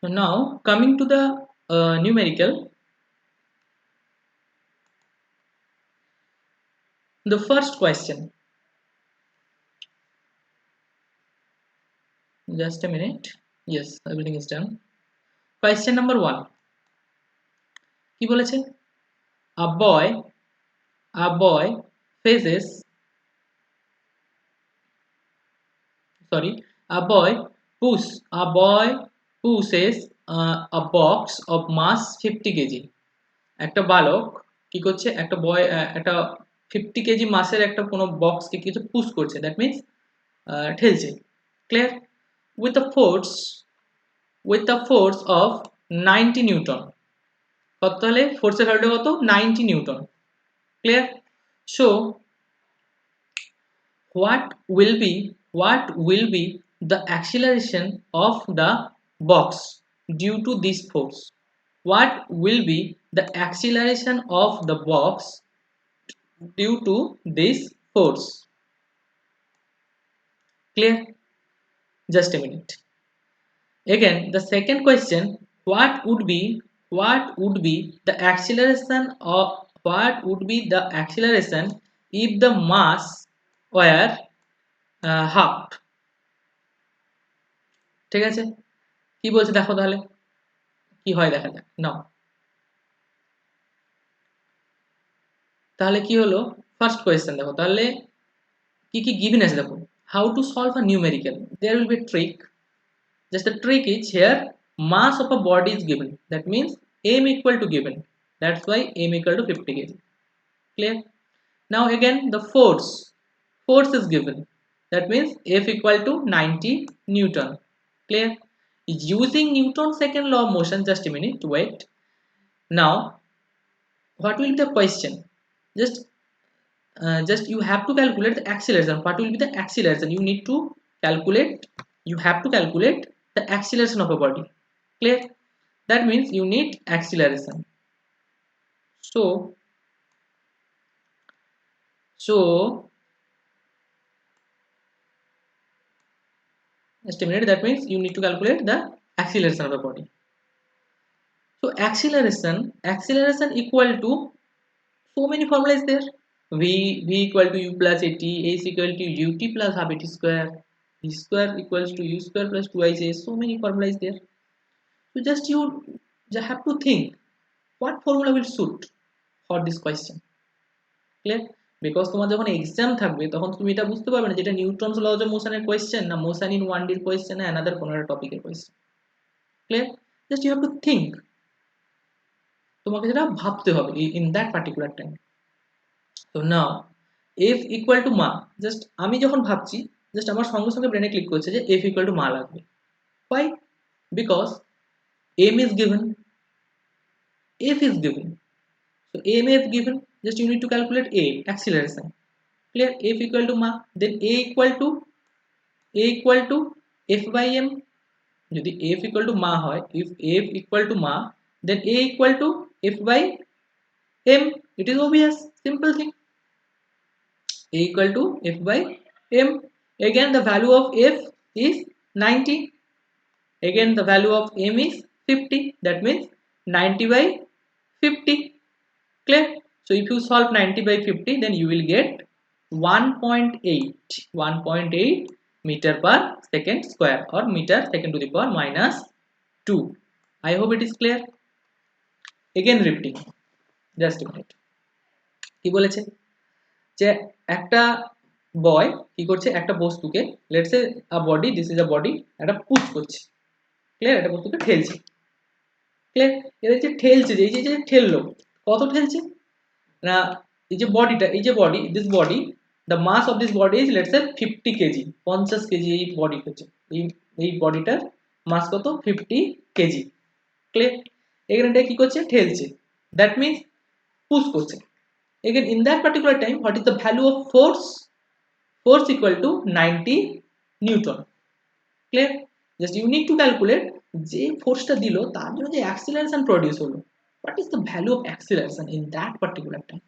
So now coming to the numerical, the first question, just a minute. Yes, everything is done. Question number 1 কি বলেছে? A boy, a boy faces, sorry, a boy pushes a box of mass 50 kg. একটা বালক কি করছে, একটা বয় একটা 50 KG মাসের একটা কোনো বক্সকে কিছু পুশ করছে, দ্যাট মিন্স ঠেলছে, clear, with a force with a force of 90 newton. কত তাহলে ফোর্সের ভ্যালুটা কত? 90 newton, clear. So what will be the acceleration of the box due to this force? What will be the acceleration of the box due to this force? Clear? Just a minute. Again, the second question, what would be the acceleration of what would be the acceleration if the mass were half? ঠিক আছে, কি বলছে দেখো তাহলে কি হয়, দেখা যাক নাও। তাহলে কি হলো, ফার্স্ট কোয়েশ্চেন দেখো তাহলে কি কি গিভেন আছে দেখো, how to solve a numerical, there will be trick. Just the trick is here, mass of a body is given, that means m equal to given, that's why m equal to 50 kg, clear. Now again the force is given, that means F equal to 90 Newton, clear. Using Newton's second law of motion, just a minute, wait. Now what will be the question, just you have to calculate the acceleration. What will be the acceleration? You have to calculate the acceleration of a body, clear. That means you need acceleration. So just a minute, that means you need to calculate the acceleration of a body. So acceleration equal to, so many formulas there. V equal to u plus at, a is equal to ut plus half at square, v square equals to u square plus 2ic. So many formulas there. So you just have to think what formula will suit for this question, clear. Because তোমার যখন exam থাকবে তখন তুমি এটা বুঝতে পারবে না যেটা নিউটনস লজ অফ মোশনের কোয়েশ্চেন না মোশন ইন 1D এর কোয়েশ্চেন না অ্যানাদার কোনো একটা টপিকের question, clear. Just you have to think, তোমাকে যেটা ভাবতে হবে ইন দ্যাট পার্টিকুলার টাইম। তো now F equal to ma, just আমি যখন ভাবছি জাস্ট আমার সঙ্গে সঙ্গে ব্রেনে ক্লিক করছে যে এফ ইকুয়াল টু মা লাগবে। why? Because m is given, f is given, so m is given, just you need to calculate a acceleration, clear. F equal to ma, then a equal to f by m, যদি f equal to ma হয়, if f equal to ma, then a equal to f by m, it is obvious, simple thing, a equal to f by m. Again the value of f is 90, again the value of m is 50, that means 90 by 50, clear. So if you solve 90 by 50, then you will get 1.8 meter per second square or meter second to the power minus 2. I hope it is clear. Again repeating, just a minute. কি বলেছে যে একটা বয় কি করছে, একটা বস্তুকে, let's say a body, this is a body, একটা push করছে, ক্লিয়ার, একটা বস্তুকে ঠেলছে, ক্লিয়ার। এর যে ঠেলছে, যে এই যে ঠেললো, কত ঠেলছে না, এই যে বডিটা, এই যে body, this body, the mass of this body is let's say 50 kg, 50 kg এই বডি হচ্ছে, এই বডিটার মাস কত, 50 kg, ক্লিয়ার। এখানে কি করছে, ঠেলছে, দ্যাট মিন্স পুশ করছে। again in that particular time, what is the value of force equal to 90 newton, clear. just you need to calculate যে ফোর্সটা দিল তার জন্য যে অ্যাক্সিলারেশন প্রডিউস হলো, what is the value of acceleration in that particular time,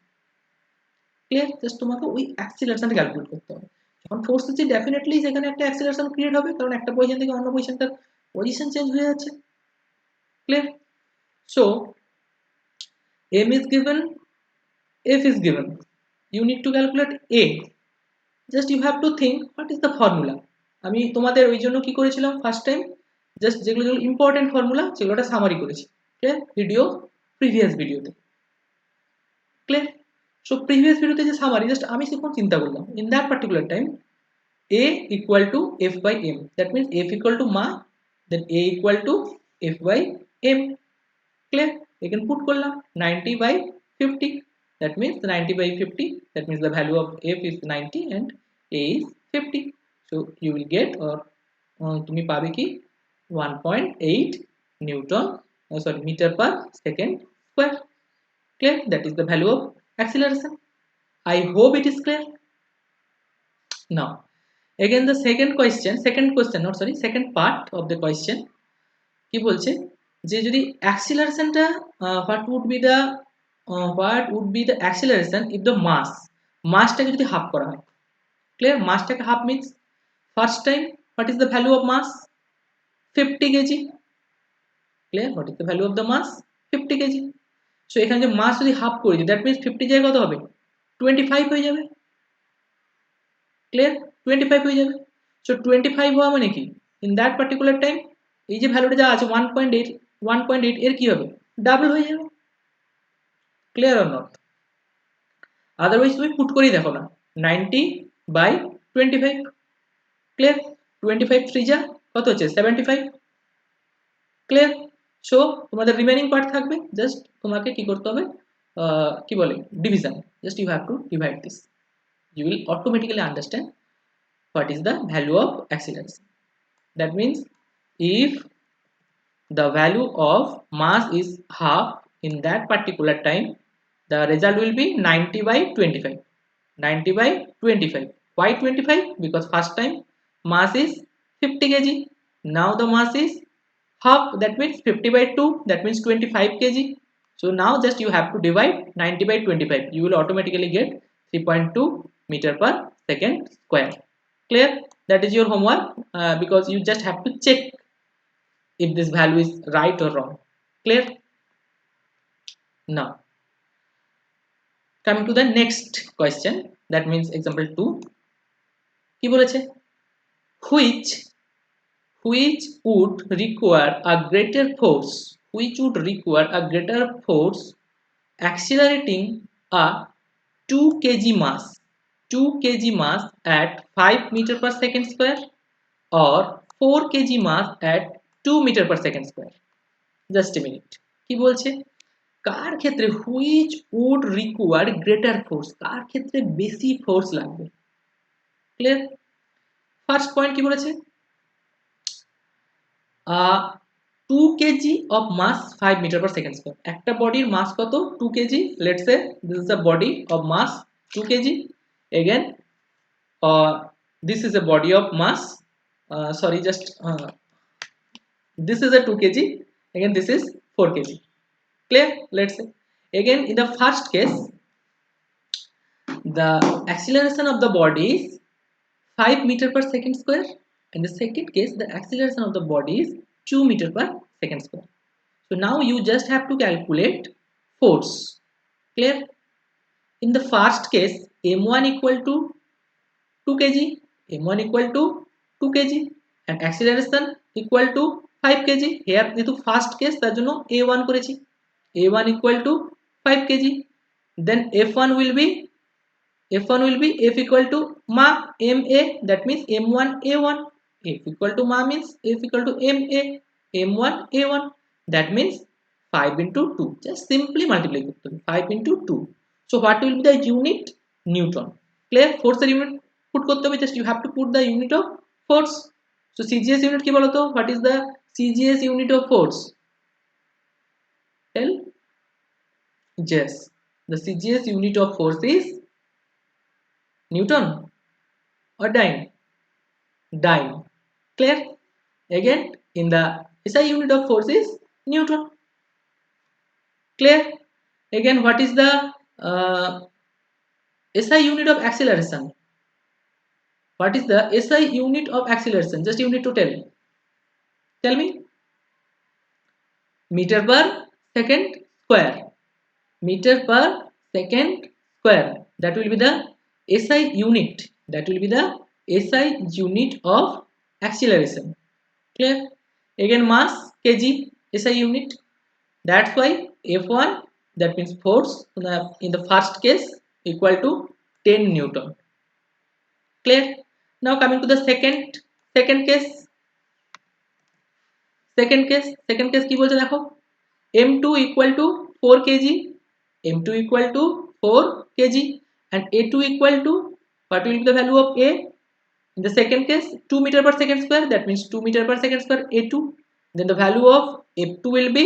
clear. Just তোমাকে ওই অ্যাক্সিলারেশনটা calculate করতে হবে। যখন ফোর্স দিচ্ছি ডেফিনেটলি সেখানে একটা অ্যাক্সিলারেশন ক্রিয়েট হবে, কারণ একটা পজিশন থেকে অন্য পজিশন তার পজিশন চেঞ্জ হয়ে যাচ্ছে, Clear? So m is given, f is given. You need to calculate a. Just you have to think what is the formula. আমি তোমাদের ওই জন্য কি করেছিলাম ফার্স্ট টাইম, জাস্ট যেগুলো যেগুলো ইম্পর্টেন্ট ফর্মুলা সেগুলোটা সামারি করেছি। ক্লিয়ার? প্রিভিয়াস ভিডিওতে। ক্লিয়ার? সো প্রিভিয়াস ভিডিওতে যে সামারি জাস্ট আমি সেরকম চিন্তা করলাম in that particular time a equal to f by m, that means f equal to ma, then a equal to f by m. Clear? এখানে put করলাম 90 by 50, that means 90 by 50, that means the value of f is 90 and a is 50. So you will get, or তুমি পাবে কি 1.8 newton, sorry, meter per second square. Clear? That is the value of acceleration. I hope it is clear. Now again the second part of the question কি বলছে যে যদি অ্যাক্সিলারেশনটা what would be the acceleration if the মাসটাকে যদি half করা হয়। Clear? মাসটাকে half means first time what is the value of mass? 50 kg. Clear? what is the value of the mass? 50 kg. So এখানে যে মাস যদি হাফ করে দিই that means 50 জায়গায় কত হবে 25 হয়ে যাবে। ক্লিয়ার? 25 হয়ে যাবে। সো 25 হওয়া মানে কি ইন দ্যাট পার্টিকুলার টাইম এই যে ভ্যালুটা যা আছে 1.8 এর কি হবে ডাবল হয়ে যাবে। Clear or not? আদারওয়াইজ তুমি পুট করেই দেখো না 90 বাই 25। ক্লিয়ার? 25 3 যা কত হচ্ছে 75। ক্লিয়ার? সো তোমাদের রিমেইনিং পার্ট থাকবে, জাস্ট তোমাকে কি করতে হবে কি বলে division, just you have to divide this, you will automatically understand what is the value of acceleration. That means if the value of mass is half in that particular time, the result will be 90 by 25. 90 by 25. Why 25? Because first time mass is 50 kg. Now the mass is half, that means 50 by 2, that means 25 kg. So now just you have to divide 90 by 25. You will automatically get 3.2 meter per second square. Clear? That is your homework, because you just have to check if this value is right or wrong. Clear? Now coming to the next question, that means example 2 কি বলেছে which would require a greater force accelerating a 2 kg mass at 5 meter per second square or 4 kg mass at 2 meter per second square. Just a minute. কি বলছে কার ক্ষেত্রে which would require greater force, কার ক্ষেত্রে বেশি force লাগবে। Clear? First point কি বলেছে 2 kg of mass 5 meter per second square, একটা বডির মাস কত 2 kg, let's say this is a body of mass 2 kg, again this is a body of mass this is a 2 kg, again this is 4 kg. Clear? Let's say again in the first case the acceleration of the body is 5 meter per second square, in the second case the acceleration of the body is 2 meter per second square. So now you just have to calculate force. Clear? In the first case m1 equal to 2 kg, m1 equal to 2 kg and acceleration equal to 5 kg. Here যেহেতু first case তার জন্য a1 করেছি, a1 equal to 5 kg, then f1 will be f equal to ma ma, that means m1 a1, f equal to ma means f equal to ma, m1 a1, that means 5 into 2, just simply multiply করতে হবে 5 into 2. So what will be the unit? Newton. Clear? Force এর unit put করতে হবে, just you have to put the unit of force. So CGS unit কি বলতো, what is the CGS unit of force? Tell. Yes, the CGS unit of force is Newton or dyne. Clear? Again in the SI unit of force is Newton. Clear? Again what is the SI unit of acceleration? What is the SI unit of acceleration? Just you need to tell me. meter per second square, meter per second square, that will be the SI unit, that will be the SI unit of acceleration. Clear? Again mass kg, SI unit. That's why F1, that means force in the first case, equal to 10 Newton. Clear? Now coming to the second case. Second case কি বলছে দেখো, m2 equal to 4 kg, m2 equal to 4 kg, and a2 equal to, what will be the value of a in the second case, 2 meter per second square, that means 2 meter per second square a2. Then the value of f2 will be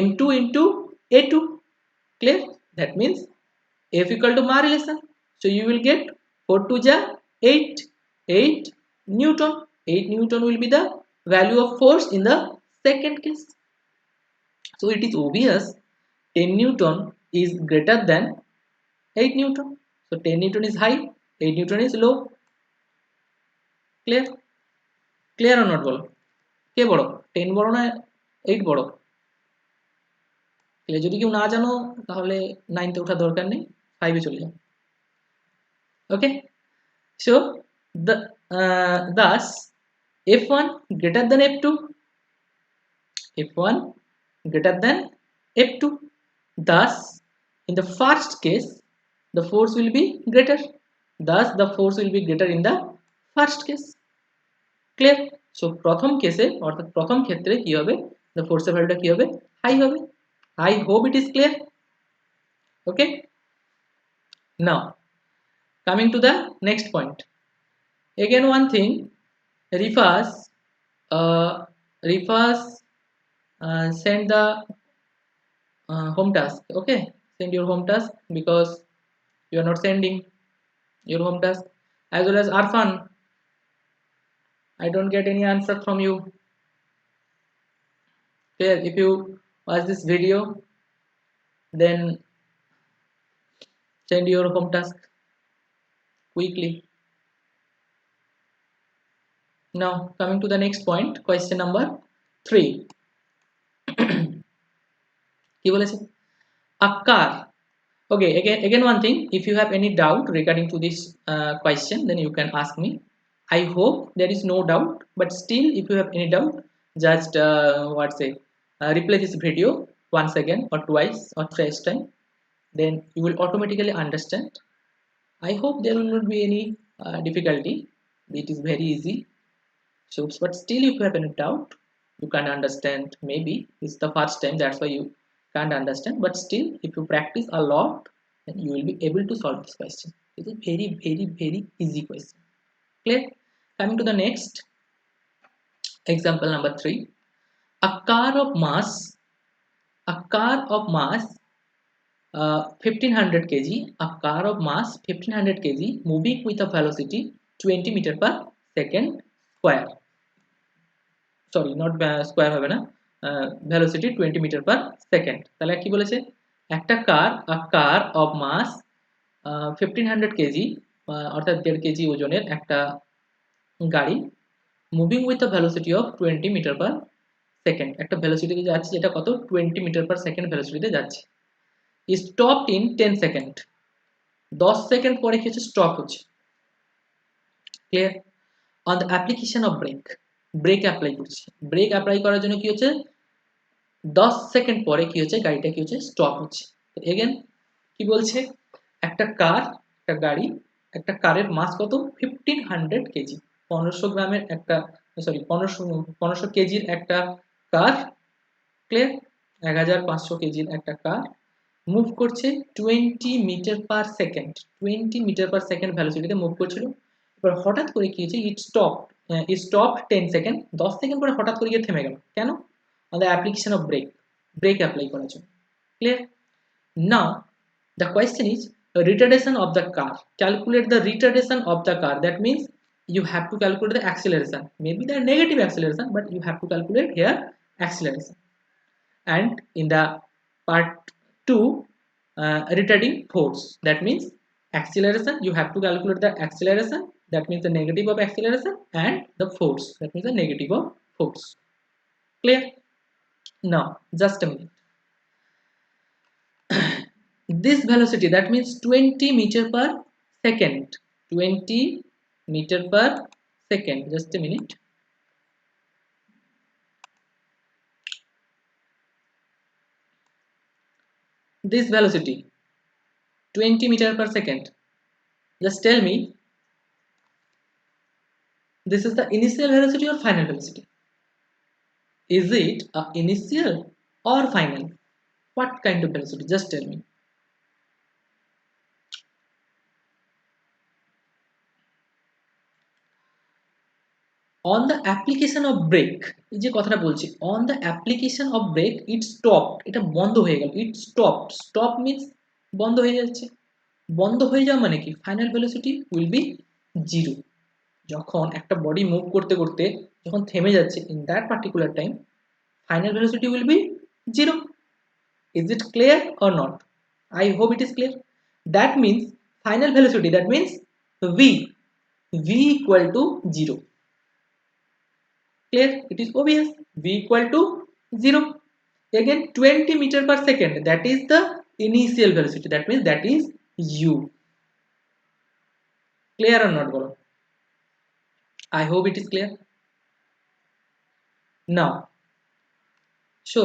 m2 into a2. Clear? That means f equal to ma relation, so you will get 4 to ja 8 Newton. 8 Newton will be the value of force in the second case. So it is obvious 10 Newton is greater than 8 Newton. So 10 Newton is high, 8 Newton is low. Clear? Clear or not বলো, কে বড়, 10 বড় না 8 বড়? যদি কেউ না জানো তাহলে 9 তে ওঠার দরকার নেই, 5 এ চলে যাও। ওকে, so thus f1 greater than f2, f1 greater than f2, thus in the first case the force will be greater, thus the force will be greater in the first case. Clear? So প্রথম কেসে অর্থাৎ প্রথম ক্ষেত্রে কি হবে, the force এর ভ্যালুটা কি হবে, হাই হবে। I hope it is clear. Okay, now coming to the next point. Again one thing, Rifas send the home task. Okay, send your home task because you are not sending your home task, as well as Arfan, I don't get any answer from you. Okay, if you watch this video, then send your home task quickly. Now coming to the next point, question number 3. কি বলেছে, a car. Okay, again one thing, if you have any doubt regarding to this question, then you can ask me. I hope there is no doubt, but still if you have any doubt, just replay this video once again or twice or thrice time, then you will automatically understand. I hope there will not be any difficulty, it is very easy. So but still if you have any doubt, you can't understand, maybe it's the first time, that's why you can't understand, but still if you practice a lot, then you will be able to solve this question. It's a very easy question. Clear? Coming to the next example number 3. A car of mass 1500 kg, a car of mass 1500 kg moving with a velocity 20 meter per second square, sorry not square হবে না, velocity 20 meter per second. তাহলে কি বলেছে, একটা a car of mass 1500 kg অর্থাৎ 1.5 kg ওজনের একটা গাড়ি moving with a velocity of 20 metre per second, একটা ভেলোসিটিতে যাচ্ছে যেটা কত, 20 মিটার পার সেকেন্ড ভেলোসিটিতে যাচ্ছে, স্টপড ইন 10 সেকেন্ড, 10 সেকেন্ড পরে কি হচ্ছে, স্টপ হচ্ছে। Clear? On the application off break apply করছি, ব্রেক অ্যাপ্লাই করার জন্য কি হচ্ছে, 10 সেকেন্ড পরে কি হচ্ছে, গাড়িটা কি হচ্ছে, স্টপ হচ্ছে। এগেন কি বলছে, একটা গাড়ি, একটা কারের মাস কত, 1500 কেজি, 1500 গ্রামের একটা, সরি 1500 কেজির একটা কার। ক্লিয়ার? 1500 কেজির একটা কার মুভ করছে 20 metre per second, 20 metre per second ভেলোসিটিতে মুভ করছিল। এবার হঠাৎ করে কি হয়েছে, ইট স্টপ 10 সেকেন্ড, 10 সেকেন্ড পরে হঠাৎ করে গিয়ে থেমে গেল, কেন, আমাদের অ্যাপ্লিকেশন অফ ব্রেক অ্যাপ্লাই করার জন্য। Clear? Now the question is retardation of the car. Calculate the retardation of the car. That means you have to calculate the acceleration, maybe the negative acceleration, but you have to calculate here acceleration. And in the part 2, retarding force, that means acceleration, you have to calculate the acceleration, that means the negative of acceleration, and the force, that means the negative of force. Clear? Now just a minute. This velocity, that means 20 meter per second. 20 meter per second. Just a minute. This velocity 20 meter per second, just tell me, this is the initial velocity or final velocity? Is it a initial or final? What kind of velocity? Just tell me. On the application of brake, এই যে কথাটা বলছি, on the application of brake it stopped, এটা বন্ধ হয়ে গেল, it stopped. Stop means বন্ধ হয়ে যাচ্ছে, বন্ধ হয়ে যাওয়া মানে কি, final velocity will be zero. যখন একটা বডি মুভ করতে করতে যখন থেমে যাচ্ছে, in that particular time final velocity will be zero. Is it clear or not? I hope it is clear. That means final velocity, that means v equal to 0. Clear? It is obvious. V equal to 0. Again 20 meter per second, that is the initial velocity, that means that is u. Clear or not bolo? I hope it is clear. Now so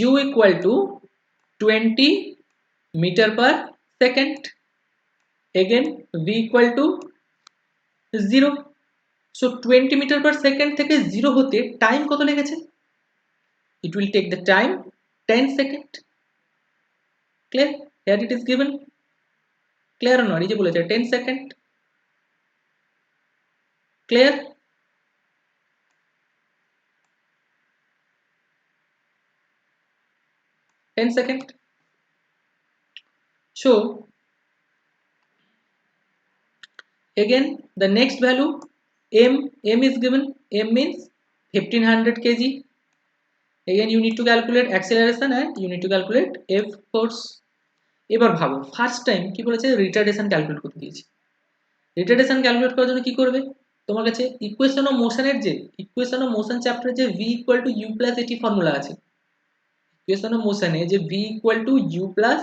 u equal to 20 meter per second. Again v equal to 0. So 20 meter per second থেকে 0 হতে time কত লেগেছে? It will take the time 10 second. Clear? Here it is given. Clear or not? এই যে বলেছে 10 second. Clear? Second. So again the next value m is given. M means 1500 kg. Again you need to calculate acceleration and you need to calculate f force. এবার ভাবো first time কি বলেছে, retardation calculate করতে দিয়েছে। Retardation calculate করার জন্য কি করবে, তোমার কাছে ইকুয়েশন অফ মোশনের যে ইকুয়েশন অফ মোশন চ্যাপ্টারে যে v equal to u plus এটি ফর্মুলা আছে, ইকুয়েশন অফ মোশনে যে v equal to u plus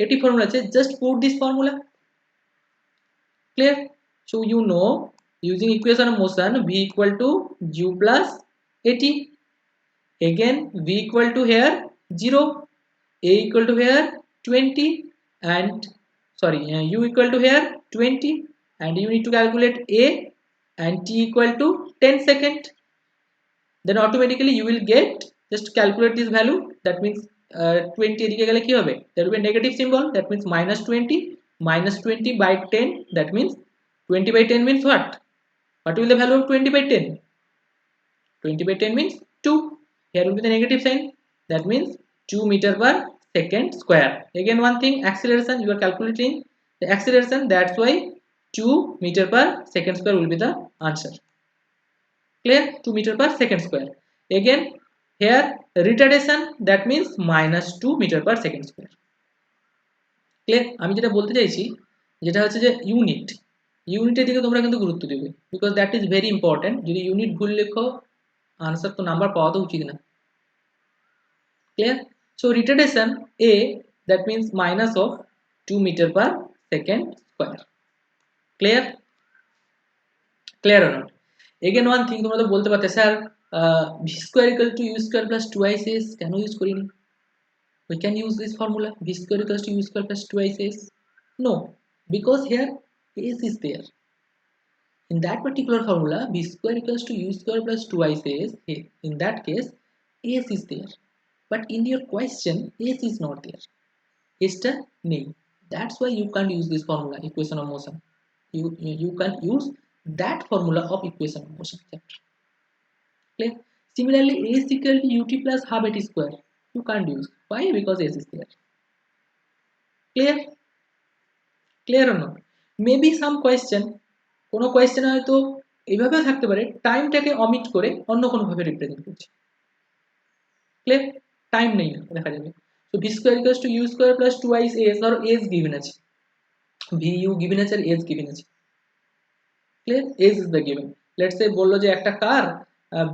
এটি ফর্মুলা আছে, just put this formula. Clear? So you know using equation of motion v equal to u plus at. Again v equal to here 0, a equal to here 20 and u equal to here 20 and you need to calculate a and t equal to 10 second. Then automatically you will get, just calculate this value, that means 20 এদিকে গেলে কি হবে, there will be a negative symbol, that means minus 20 by 10, that means 20 by 10 means what will the value of 20 by 10? 20 by 10 means 2. Here will be the negative sign, that means 2 meter per second square. Again one thing, acceleration, you are calculating the acceleration, that's why 2 meter per second square will be the answer. Clear? 2 meter per second square. Again here retardation, that means minus 2 meter per second square. Clear? আমি যেটা বলতে চাইছি যেটা হচ্ছে যে ইউনিটের দিকে তোমরা কিন্তু গুরুত্ব দেবে, because that is very important. যদি ইউনিট ভুল লেখো আনসার তো নাম্বার পাওয়া তো উচিত না। Clear? So retardation A, that means minus of 2 metre per second square. Clear? Clear or not? Again one thing, তোমরা তো বলতে পারতে sir V square equal to you square plus 2ic কেন ইউজ করিনি? We can use this formula, v square equals to u square plus 2ic. No, because here s is there. In that particular formula, v square equals to u square plus 2ic, in that case s is there, but in your question s is not there, s টা নেই, that's why you can't use this formula, equation of motion. You can use that formula of equation of motion chapter. Clear? Similarly, a is equal to ut plus half at square, you can't use. Why? Because s is there. Clear? Clear or not? Maybe some question, কোনো question হয়তো এইভাবেও থাকতে পারে, টাইমটাকে omit করে অন্য কোনো ভাবে represent করছে। ক্লিয়ার? টাইম নেই না, দেখা যাবে। তো V square equals to you square plus 2 S, ধরো এস গিভেন আছে, ভি ইউ গিভেন আছে আর এস গিভেন আছে। Clear? S is the given. Let's say বললো যে একটা কার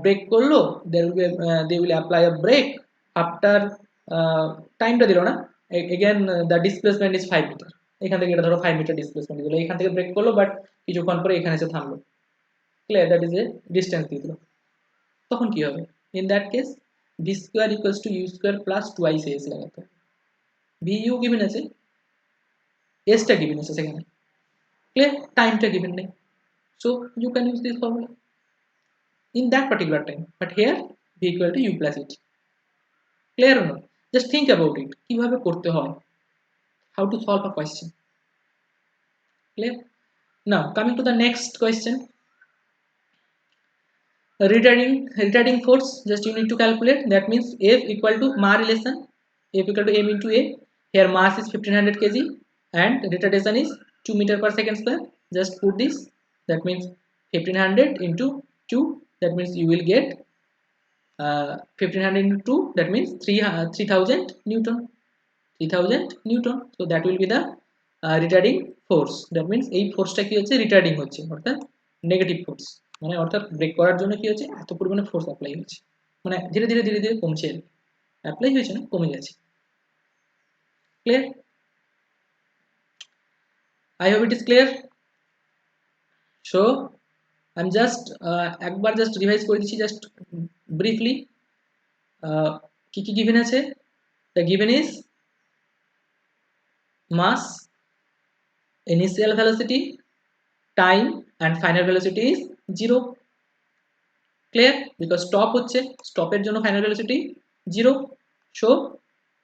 ব্রেক করলো, they will apply a brake after, টাইমটা দিল না, again the displacement is 5 metre, এখান থেকে এটা ধরো 5 মিটার ডিসপ্লেসমেন্ট দিল, এখান থেকে ব্রেক করলো বাট কিছুক্ষণ পরে এখানে এসে থামলো। Clear? That is a distance দিয়ে দিল। তখন কি হবে? In that case v square equals to you square plus 2 s লাগাতে হবে। ভি ইউ গিভেন আছে, এসটা গিভেন আছে সেখানে। ক্লিয়ার? টাইমটা গিভেন নেই, so you can use this formula in that particular time, but here v equal to u plus it. Clear or not? Just think about it, কিভাবে করতে হয়, how to solve a question. Clear? Now coming to the next question, retarding force, just you need to calculate. That means F equal to ma relation, F equal to m into a. Here mass is 1500 kg and retardation is 2 meter per second square. Just put this, that means 1500 into 2, that means you will get 1500 into 2, that means 3000 Newton, 3000 Newton. So that will be the retarding force. That means এই ফোর্সটা কি হচ্ছে, রিটার্ডিং হচ্ছে, অর্থাৎ negative force, মানে অর্থাৎ break করার জন্য কি হচ্ছে, এত পরিমাণে ফোর্স অ্যাপ্লাই হচ্ছে, মানে ধীরে ধীরে ধীরে ধীরে কমছে, অ্যাপ্লাই হয়েছে না, কমে গেছে। Clear? I hope it is clear. So আমি জাস্ট একবার জাস্ট রিভাইজ করে দিচ্ছি, জাস্ট ব্রিফলি কি কি গিভেন আছে। The given is mass, initial velocity, time and final velocity is 0. Clear? Because stop হচ্ছে, stop এর জন্য final velocity 0. So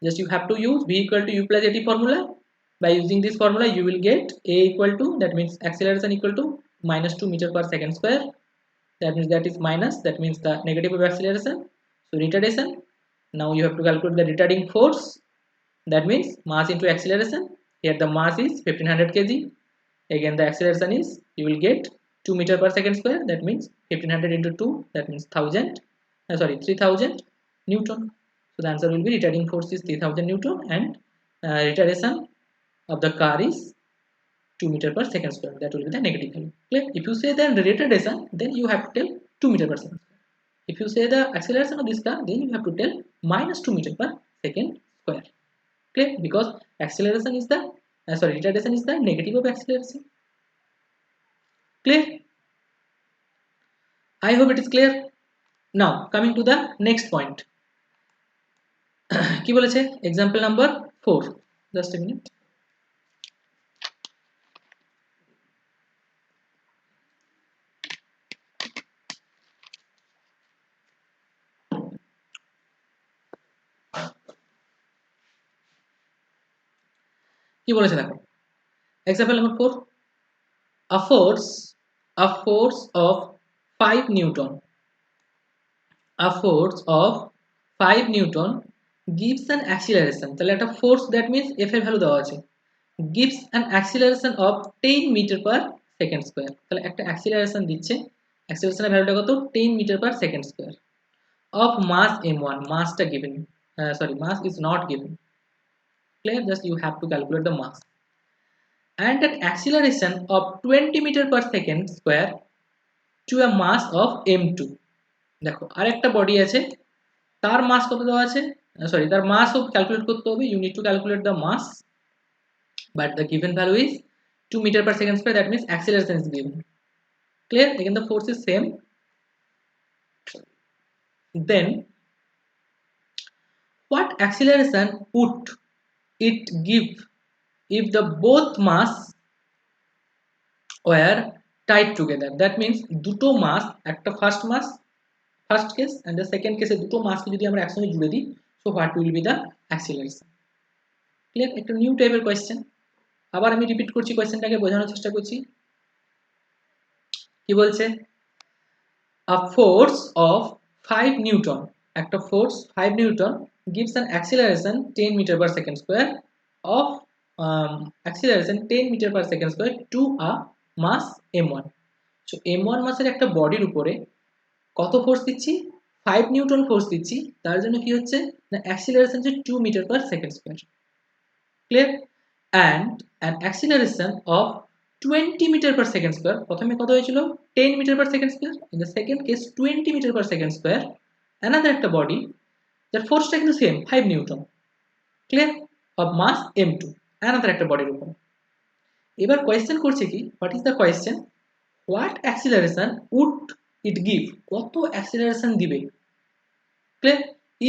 just you have to use v equal to u plus at formula. By using this formula you will get a equal to, that means acceleration equal to minus 2 meter per second square. That means that is minus, that means the negative of acceleration. So retardation, now you have to calculate the retarding force, that means mass into acceleration. Here the mass is 1500 kg, again the acceleration is, you will get 2 meter per second square, that means 1500 into 2, that means 3000 Newton. So the answer will be retarding force is 3000 Newton and retardation of the car is 2 meter per second square, that will be the negative value. Clear? If you say the retardation, then you have to tell 2 meter per second square. If you say the acceleration of this car, then you have to tell minus 2 meter per second square. Clear? Because acceleration is the retardation is the negative of acceleration. Clear? I hope it is clear. Now coming to the next point, কি বলেছে example number 4, just a minute. কি বলেছে দেখো, example number 4, a force of 5 Newton, a force of 5 Newton gives an acceleration, তাহলে একটা force, that means f এর value দেওয়া আছে, gives an acceleration of 10 meter per second square, তাহলে একটা অ্যাক্সিলারেশন দিচ্ছে, অ্যাক্সিলারেশনের ভ্যালুটা কত, 10 meter per second square, of mass m1, massটা given, mass is not given. Clear? Just you have to calculate the mass, and an acceleration of 20 meter per second square to a mass of m2. দেখো আরেকটা body আছে, তার মাস কত দেওয়া আছে, তার মাসও calculate করতে হবে, you need to calculate the mass, but the given value is 2 meter per second square, that means acceleration is given. Clear? Again the force is same. Then what acceleration would it give if the both mass were tied together? That means দুটো মাস, একটা first case and the second কেসে দুটো মাসকে যদি আমরা একসঙ্গে জুড়ে দিই, so what will be the acceleration? Clear? একটা নিউ টাইপের কোয়েশ্চেন, আবার আমি রিপিট করছি কোয়েশ্চেনটাকে, বোঝানোর চেষ্টা করছি। কি বলছে, a force of 5 Newton, একটা force 5 Newton gives an acceleration 10 meter per second square of acceleration 10 meter per second square to a mass m1. so m1 মাসের একটা বডির উপরে কত ফোর্স দিচ্ছি, 5 নিউটন ফোর্স দিচ্ছি, তার জন্য কি হচ্ছে না অ্যাক্সিলারেশন হচ্ছে 2 metre per second square. Clear? And an acceleration of 20 metre per second square, প্রথমে কত হয়েছিল 10 metre per second square, in the second case 20 metre per second square, another একটা বডি যার ফোর্সটা কিন্তু same 5 newton, clear, of mass m2, another একটা বডির উপর। এবার কোয়েশ্চেন করছে কি, what is the question, what acceleration would it give, কত অ্যাক্সিলারেশন দিবে, clear,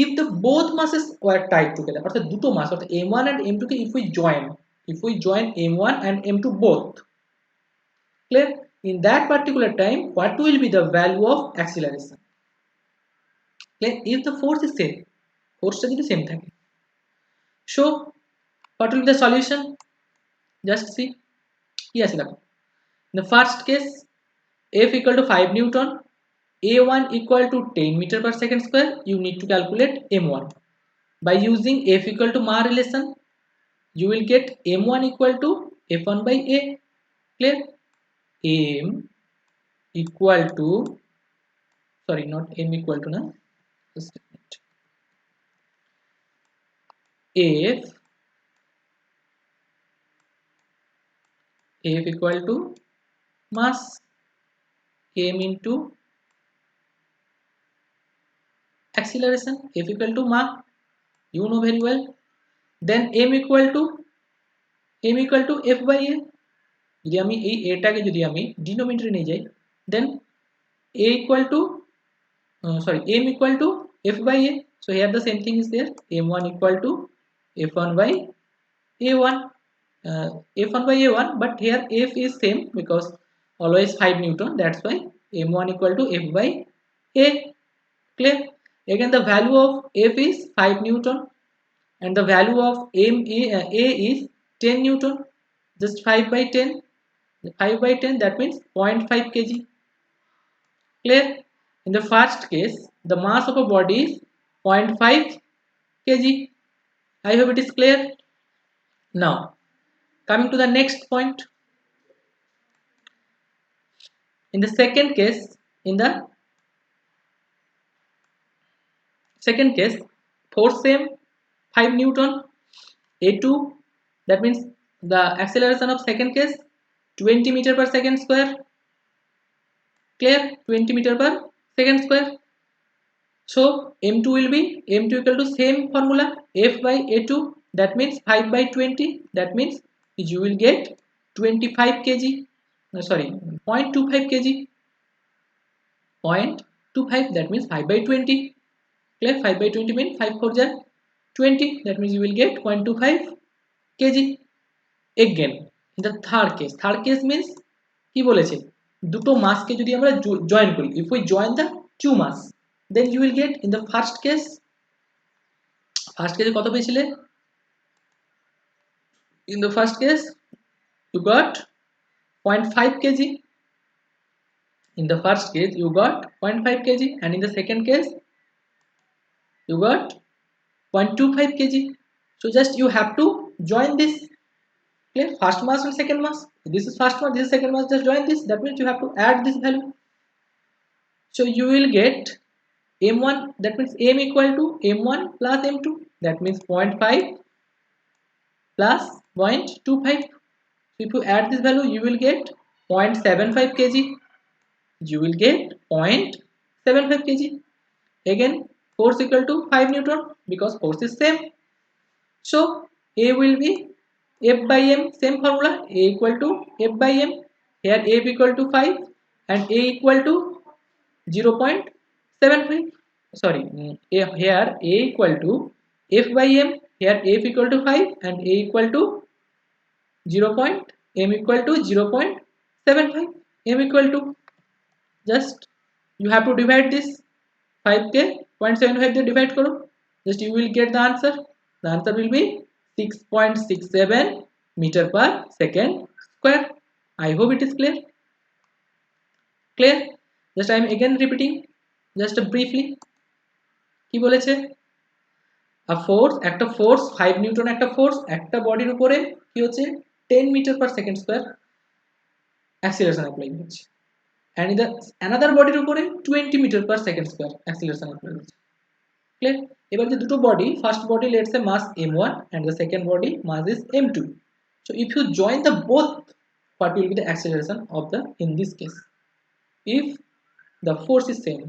if the both masses were tied together, অর্থাৎ দুটো মাস অর্থাৎ m1 and m2 K if we join m1 and m2 both, clear, in that particular time what will be the value of acceleration, clear, if the force is same, force টা যদি same থাকে, so what will be the solution, just see কি আছে দেখো, in the first case F equal to 5 newton, a1 equal to 10 meter per second square, you need to calculate m1 by using F equal to ma relation, you will get m1 equal to f1 by a, clear, m equal to, sorry, not m equal to, na, just a minute, f equal to mass m into acceleration, f equal to ma, you know very well, then m equal to f by a, যদি আমি এই এটাকে যদি আমি ডিনোমিনেটরে নিয়ে যাই, then a equal to m equal to f by a, so here the same thing is there, m1 equal to f1 by a1, f1 by a1, but here f is same because always 5 newton, that's why m1 equal to f by a, clear. Again the value of f is 5 newton and the value of a is 10 newton, just 5 by 10, 5 by 10 that means 0.5 kg, clear. In the first case the mass of a body is 0.5 kg. I hope it is clear. Now coming to the next point, in the second case force same 5 newton, a2, that means the acceleration of second case 20 meter per second square, clear, 20 meter per second square, so m2 will be m2 equal to same formula f by a2, that means 5 by 20, that means you will get 25 kg, sorry 0.25 kg, 0.25, that means 5 by 20, clear, 5 by 20 means 5 4 jar 20, that means you will get 0.25 kg. Again in the third case means কি বলেছে, দুটো মাসকে যদি আমরা join করি, if we join the two mass, then you will get in the first case কত পেয়েছিলে, in the first case you got 0.5 kg, in the first case you got 0.5 kg and in the second case you got 0.25 kg, so just you have to join this, clear, first mass and second mass, this is first mass, this is second mass, just join this, that means you have to add this value, so you will get m1, that means m equal to m1 plus m2, that means 0.5 plus 0.25, so if you add this value you will get 0.75 kg, you will get 0.75 kg. Again force equal to 5 newton because force is same, so a will be f by m, same formula, a equal to f by m, here f equal to 5 and a equal to 0.75, sorry, here a equal to f by m, here f equal to 5 and a equal to 0. M equal to 0.75, m equal to, just you have to divide this 5k 0.75 দিয়ে divide করো, just you will get the answer will be 6.67 meter per second square. I hope it is clear, just I am again repeating just briefly, কি বলেছে, একটা force 5 Newton একটা force একটা বডির উপরে কি হচ্ছে 10 metre per second square acceleration apply হচ্ছে, and in the another body উপরে 20 metre per second square acceleration apply হচ্ছে। ক্লিয়ার? এবার যে দুটো body, first body let's say mass m1 and the second body mass is m2. So if you join the both, what will be the acceleration of the in this case if the force is same?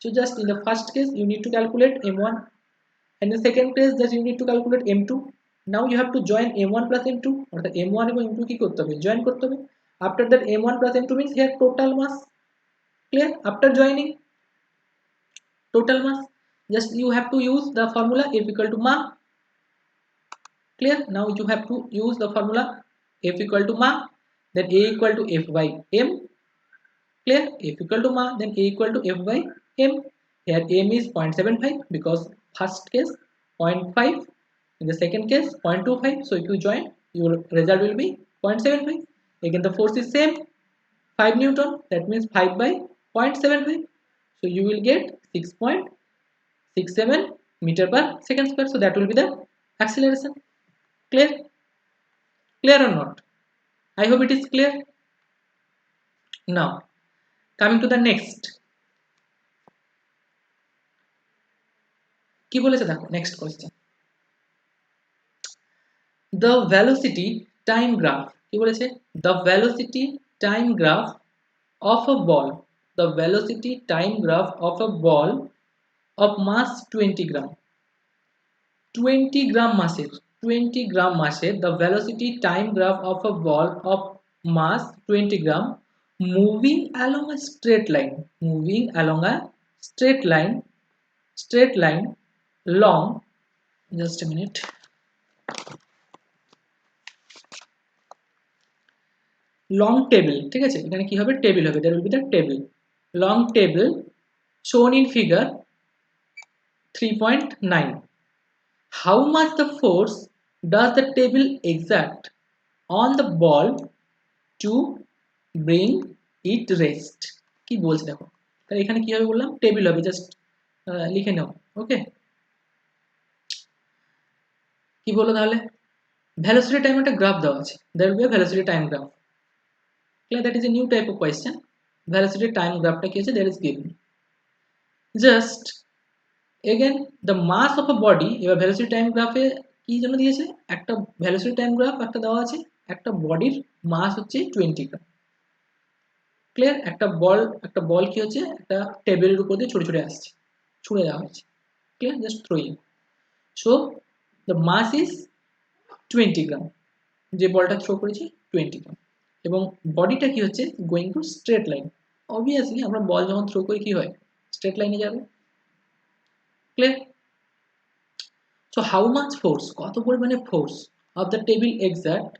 So just in the first case you need to calculate m1, and in the second case just you need to calculate m2. Now you have to join m1 plus m2, or the m1 এবং m2 কি করতে হবে, join করতে হবে। After that m1 plus m2 means here total mass. Clear? After joining total mass, just you have to use the formula F equal to ma. Clear? Now you have to use the formula F equal to ma, then A equal to F by m. Clear? F equal to ma, then A equal to F by m. Here m is 0.75 because first case 0.5, in the second case 0.25. So if you join, your result will be 0.75. Again the force is same, 5 Newton, that means 5 by 0.75. So you will get 6.67 meter per second square. So that will be the acceleration. Clear? Clear or not? I hope it is clear. Now coming to the next, কি বলেছে দেখো, next question, the velocity time graph, কি বলেছে, the velocity time graph of a ball, the velocity time graph of a ball of mass 20 gram, 20 গ্রাম মাসের, 20 গ্রাম মাসের the velocity time graph of a ball of mass 20 gram moving along a straight line, moving along a straight line long, just a minute, long table, ঠিক আছে, এখানে কি হবে, table হবে, there will be the table, long table shown in figure 3.9. How much the force does the table exert on the ball to bring it rest? কি বলছে দেখো, তাহলে এখানে কি হবে বললাম, টেবিল হবে, জাস্ট লিখে নাও। ওকে, কি বললো তাহলে, ভেলোসিটি টাইম একটা গ্রাফ দেওয়া আছে, there will be a velocity time graph. Clear? That is a new type of question. Velocity time গ্রাফটা কি আছে, there is given. Just again the mass of a body, এবার ভেলোসিটি টাইম গ্রাফে কি জন্য দিয়েছে, একটা ভেলোসিটি টাইম গ্রাফ একটা দেওয়া আছে, একটা বডির মাস হচ্ছে 20 গ্রাম। ক্লিয়ার? একটা বল কি হচ্ছে, একটা টেবিলের উপর দিয়ে ছুটে ছুটে আসছে, ছুড়ে দেওয়া হচ্ছে। Clear? Just throwing. So the mass is 20 gram, যে বলটা থ্রো করেছি 20 গ্রাম, এবং বডিটা কি হচ্ছে, going to straight line. Obviously আমরা বল যখন থ্রো করি কি হয়, স্ট্রেট লাইনে যাবে। Clear? So how much force, কত পরিমাণে force of the table exact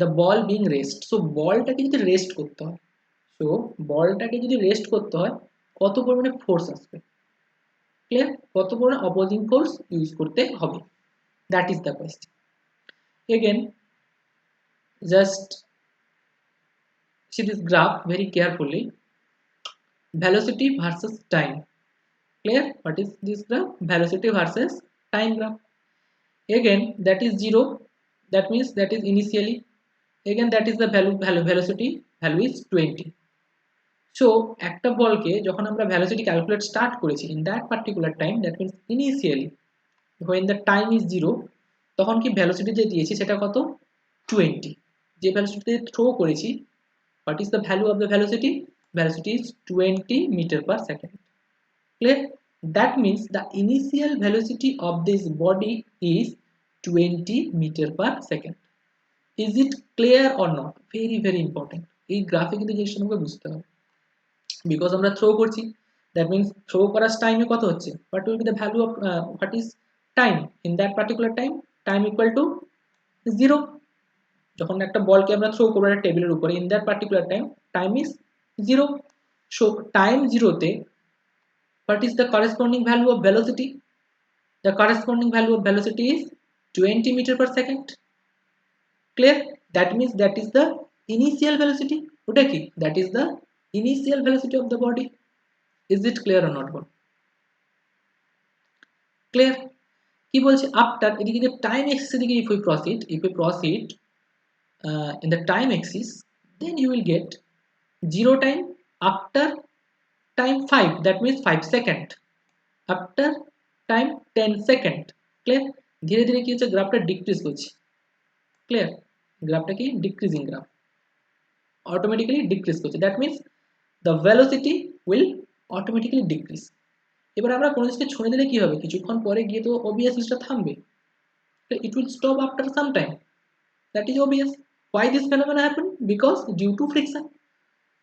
the ball being rest, so বলটাকে যদি রেস্ট করতে হয়, সো বলটাকে যদি রেস্ট করতে হয় কত পরিমাণে ফোর্স আসবে। ক্লিয়ার? কত পরিমাণে অপোজিং ফোর্স ইউজ করতে হবে, that is the question. Again just see this graph very carefully, velocity versus time. Clear? What is this graph? Velocity versus time graph. Again that is 0, that means that is initially, again that is the velocity value is 20. So একটা বলকে যখন আমরা velocity calculate start করেছি in that particular time, that means initially when the time is 0, তখন কি velocity যে দিয়েছি সেটা কত, 20, যে velocity থ্রো করেছি, what is the value of the velocity, velocity is 20 meter per second. Clear? That means the initial velocity of this body is 20 meter per second. Is it clear or not? Very very important, এই গ্রাফে কিন্তু জিনিসটা আমাকে বুঝতে হবে, because আমরা throw করছি, that means throw করার টাইমে কত হচ্ছে, what will be the value of what is time in that particular time equal to 0, যখন একটা বলকে আমরা থ্রো করব একটা টেবিলের উপরে in that particular time is 0. so time 0 তে what is the corresponding value of velocity, the corresponding value of velocity is 20 meter per second. Clear? That means that is the initial velocity, ওটা কি, that is the initial velocity of the body. Is it clear or not? Clear? কি বলছে, after এদিকে যে time axis এদিকে if we proceed in the time axis, then you will get 0 time after time 5, that means 5 second, after time 10 second, clear? ধীরে ধীরে কি হচ্ছে, গ্রাফটা ডিক্রিজ করছে, ক্লিয়ার? গ্রাফটা কি ডিক্রিজিং গ্রাফ, অটোমেটিক্যালি ডিক্রিজ করছে, that means the velocity will automatically decrease. এবার আমরা কোনো জিনিসকে ছুঁড়ে দিলে কি হবে, কিছুক্ষণ পরে গিয়ে তো অবভিয়াসলি সেটা থামবে, it will stop after some time, that is obvious. Why this phenomena happen? Because due to friction,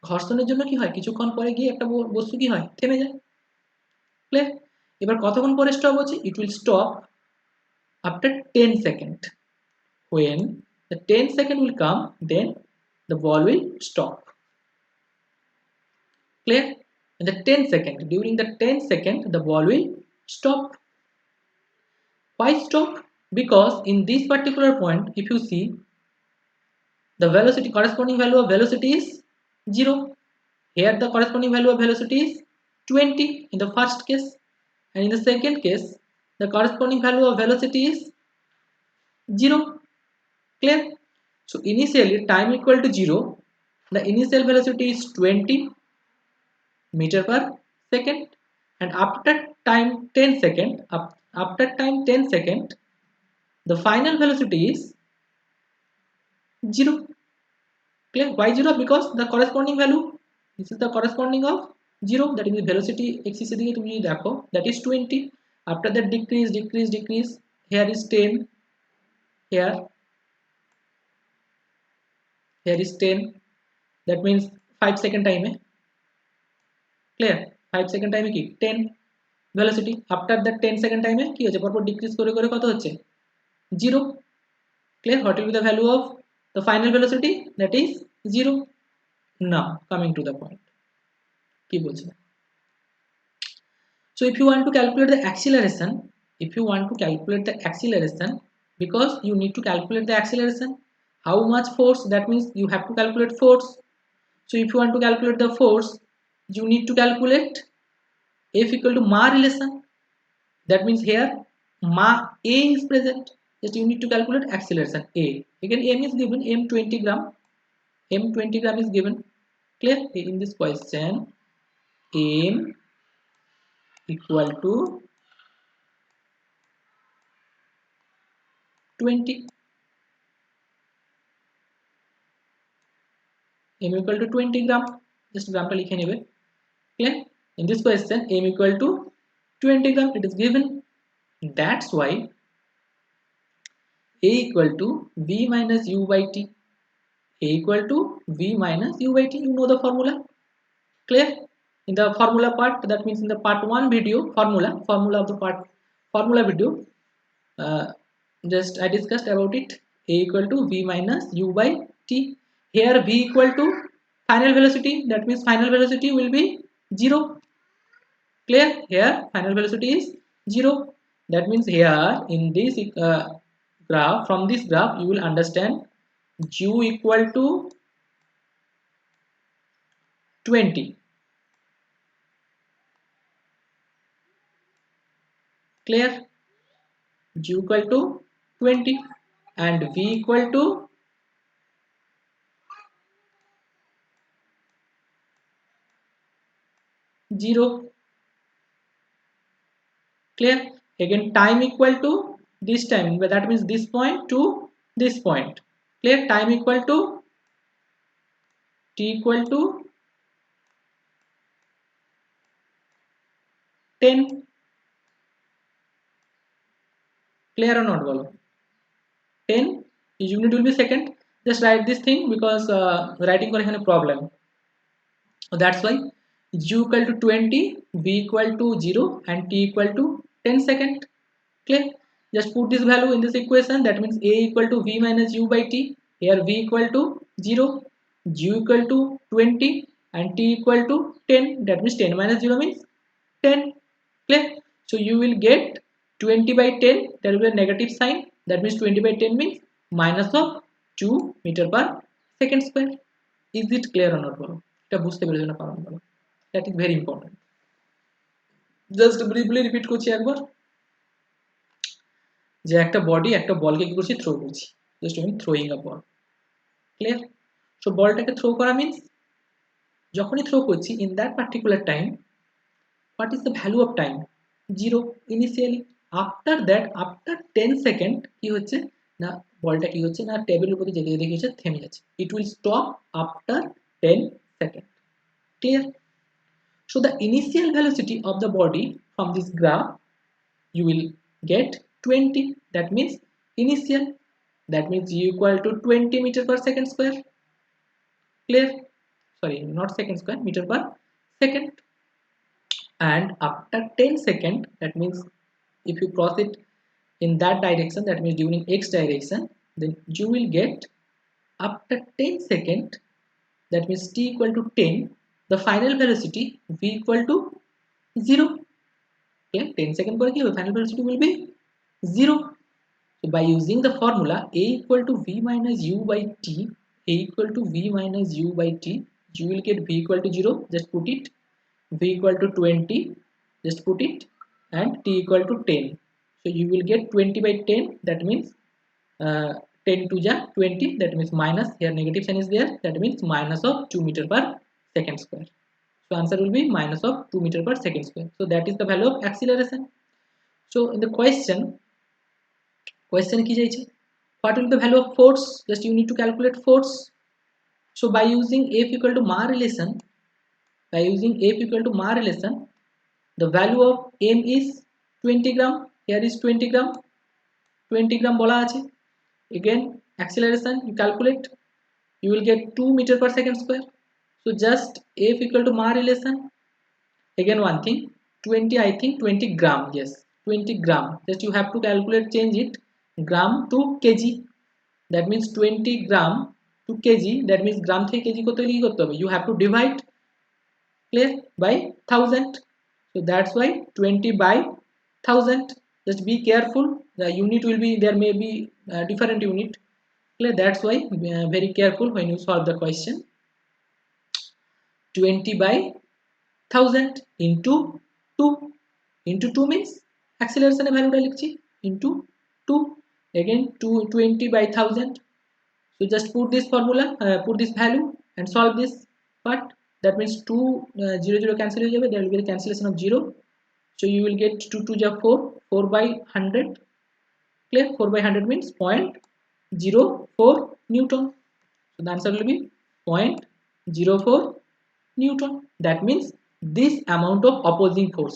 ঘর্ষণের জন্য কি হয়, কিছুক্ষণ পরে গিয়ে একটা বস্তু কি হয়, থেমে যায়, ক্লিয়ার? এবার কতক্ষণ পরে স্টপ হচ্ছে, it will stop after 10 second. When the 10 second will come, then the ball will stop, clear? In the 10 second, during the 10 second the ball will stop. Why stop? Because in this particular point, if you see, the velocity, corresponding value of velocity is 0. Here the corresponding value of velocity is 20 in the first case, and in the second case the corresponding value of velocity is 0, clear? So initially time equal to 0, the initial velocity is 20 meter per second, and after time 10 second, after time 10 second, the final velocity is 0, clear? Why 0? Because the corresponding value, this is the corresponding of 0, that is the velocity axis এদিকে তুমি দেখো, that is 20. After that decrease, decrease, decrease, here is 10, here is 10, that means 5 second time, clear? 5 second time কি 10 velocity, after that 10 second time কি হচ্ছে, পরপর decrease করে করে কত হচ্ছে, 0, clear? What will be the value of the final velocity? That is 0. Now coming to the point, কি বলছে, so if you want to calculate the acceleration, because you need to calculate the acceleration, how much force, that means you have to calculate force. So if you want to calculate the force, you need to calculate F equal to ma relation, that means here ma A is present, just you need to calculate acceleration A. Again m is given, m 20 gram, is given, clear? In this question m equal to 20, m equal to 20 gram, just গ্রামটা লিখে নেবে, clear? In this question m equal to 20 gram it is given, that's why A equal to v minus u by t, A equal to v minus u by t, you know the formula, clear? In the formula part, that means in the part 1 video, formula of the formula video, just I discussed about it. A equal to v minus u by t, here v equal to final velocity, that means final velocity will be 0, clear? Here final velocity is 0, that means here in this graph, from this graph you will understand u equal to 20, clear? u equal to 20 and v equal to 0, clear? Again time equal to this time, that means this point to this point, clear? Time equal to t equal to 10, clear or not, bolo? 10 unit will be second, just write this thing because writing for a problem, so that's why u equal to 20, v equal to 0 and t equal to 10 second, clear? Just put this value in this equation, that means A equal to v minus u by t, here v equal to 0, u equal to 20 and t equal to 10, that means 10 minus 0 means 10, clear? So you will get 20 by 10, there will be a negative sign, that means 20 by 10 means minus of 2 meter per second square. Is it clear or not, bolo? এটা বুঝতে পেরেছো না কারণ বলো, that is very important. Just briefly repeat করছি একবার, যে একটা বডি একটা বলকে কি করছি, থ্রো করছি, জাস্ট আমি থ্রোইং আ বল, ক্লিয়ার? সো বলটাকে থ্রো করা মিন্স যখনই থ্রো করছি in that particular time what is the value of time 0 initially after that after 10 second কি হচ্ছে না বলটা কি হচ্ছে না টেবিলের উপরে যেতে যেতে কি হচ্ছে থেমে যাচ্ছে it will stop after 10 second clear so the initial velocity of the body from this graph you will get 20 that means initial that means u equal to 20 meter per second square clear sorry not second square meter per second and after 10 second that means if you cross it in that direction that means during x direction then you will get after 10 second that means t equal to 10 the final velocity v equal to 0 okay 10 second পরে কি হবে final velocity will be 0 so by using the formula a equal to v minus u by t a equal to v minus u by t you will get v equal to 0 just put it v equal to 20 just put it and t equal to 10 so you will get 20 by 10 that means 10 to the 20 that means minus here negative sign is there that means minus of 2 meter per second square so answer will be minus of 2 meter per second square so that is the value of acceleration so in the question কি চাইছে what will be the value of force just you need to calculate force so by using F equal to ma relation the value of m is 20 gram here is 20 gram 20 gram বলা আছে again acceleration you calculate you will get 2 meter per second square so just F equal to ma relation again one thing 20 I think 20 gram yes 20 gram just you have to calculate change it gram to kg that means 20 gram to kg that means gram থেকে kg করতে হলে কি করতে হবে you have to divide clear by 1000 so that's why 20 by 1000 just be careful the unit will be there may be different unit clear that's why very careful when you solve the question 20 by 1000 into 2 into 2 means acceleration এর ভ্যালুটা লিখছি into 2 again 20 by 1000 so just put this formula put this value and solve this part that means 2 0 0 cancel হয়ে যাবে there will be the cancellation of 0 so you will get 2 2 ja 4 4 by 100 clear 4 by 100 means 0.04 newton so the answer will be 0.04 newton that means this amount of opposing force